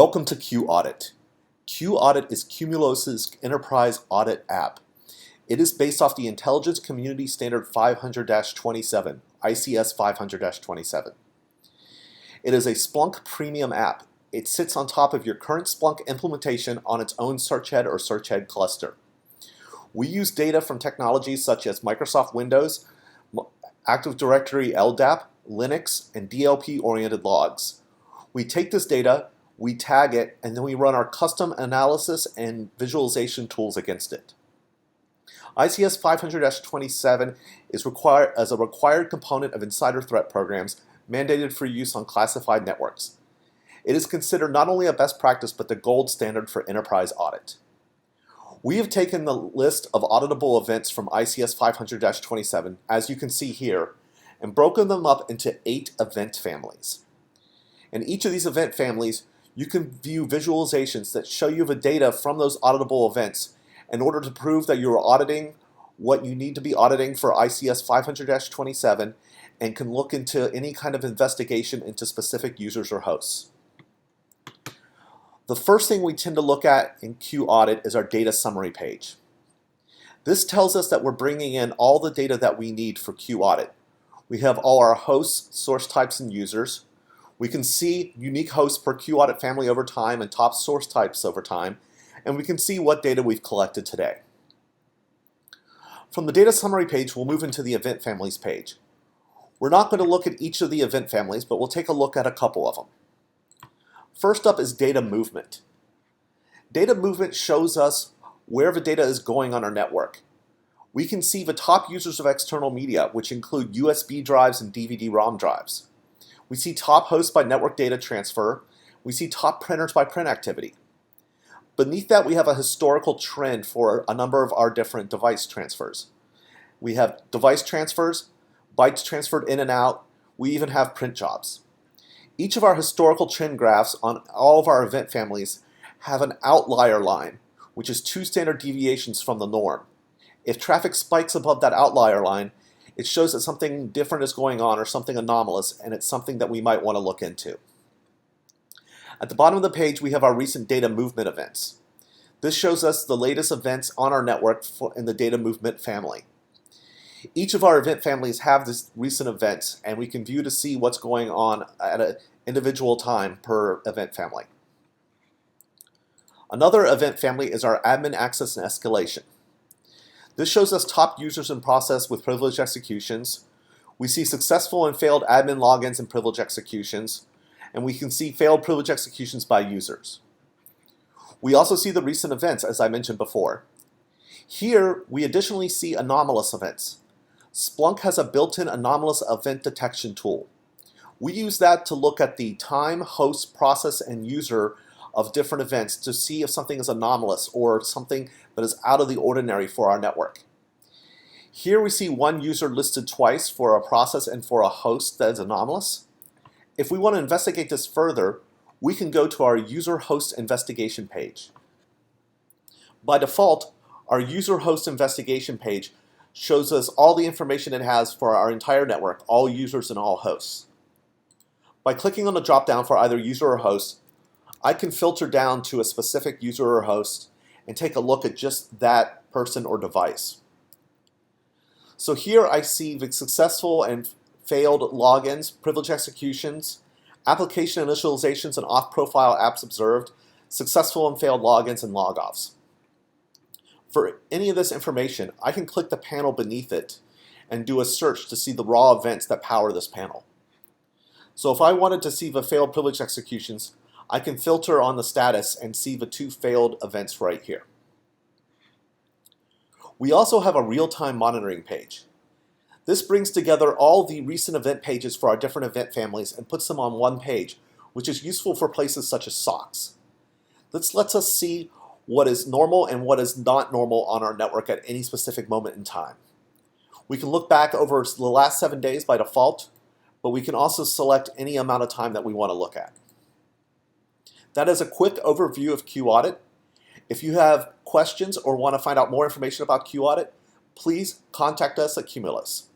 Welcome to Q-Audit. Q-Audit is Cumulos's enterprise audit app. It is based off the Intelligence Community Standard 500-27, ICS 500-27. It is a Splunk premium app. It sits on top of your current Splunk implementation on its own search head or search head cluster. We use data from technologies such as Microsoft Windows, Active Directory LDAP, Linux, and DLP-oriented logs. We take this data, we tag it, and then we run our custom analysis and visualization tools against it. ICS 500-27 is required as a required component of insider threat programs mandated for use on classified networks. It is considered not only a best practice but the gold standard for enterprise audit. We have taken the list of auditable events from ICS 500-27, as you can see here, and broken them up into 8 event families. In each of these event families, you can view visualizations that show you the data from those auditable events in order to prove that you are auditing what you need to be auditing for ICS 500-27 and can look into any kind of investigation into specific users or hosts. The first thing we tend to look at in Q-Audit is our data summary page. This tells us that we're bringing in all the data that we need for Q-Audit. We have all our hosts, source types, and users. We can see unique hosts per Q-Audit family over time and top source types over time, and we can see what data we've collected today. From the data summary page, we'll move into the event families page. We're not going to look at each of the event families, but we'll take a look at a couple of them. First up is data movement. Data movement shows us where the data is going on our network. We can see the top users of external media, which include USB drives and DVD-ROM drives. We see top hosts by network data transfer. We see top printers by print activity. Beneath that, we have a historical trend for a number of our different device transfers. We have device transfers, bytes transferred in and out. We even have print jobs. Each of our historical trend graphs on all of our event families have an outlier line, which is 2 standard deviations from the norm. If traffic spikes above that outlier line, it shows that something different is going on or something anomalous, and it's something that we might want to look into. At the bottom of the page, we have our recent data movement events. This shows us the latest events on our network in the data movement family. Each of our event families have these recent events, and we can view to see what's going on at an individual time per event family. Another event family is our admin access and escalation. This shows us top users in process with privileged executions. We see successful and failed admin logins and privilege executions, and we can see failed privilege executions by users. We also see the recent events, as I mentioned before. Here, we additionally see anomalous events. Splunk has a built-in anomalous event detection tool. We use that to look at the time, host, process, and user of different events to see if something is anomalous or something that is out of the ordinary for our network. Here we see one user listed twice for a process and for a host that is anomalous. If we want to investigate this further, we can go to our user host investigation page. By default, our user host investigation page shows us all the information it has for our entire network, all users and all hosts. By clicking on the drop-down for either user or host, I can filter down to a specific user or host and take a look at just that person or device. So here I see the successful and failed logins, privilege executions, application initializations and off-profile apps observed, successful and failed logins and logoffs. For any of this information, I can click the panel beneath it and do a search to see the raw events that power this panel. So if I wanted to see the failed privilege executions, I can filter on the status and see the 2 failed events right here. We also have a real-time monitoring page. This brings together all the recent event pages for our different event families and puts them on one page, which is useful for places such as SOCs. This lets us see what is normal and what is not normal on our network at any specific moment in time. We can look back over the last 7 days by default, but we can also select any amount of time that we want to look at. That is a quick overview of Q-Audit. If you have questions or want to find out more information about Q-Audit, please contact us at Cumulus.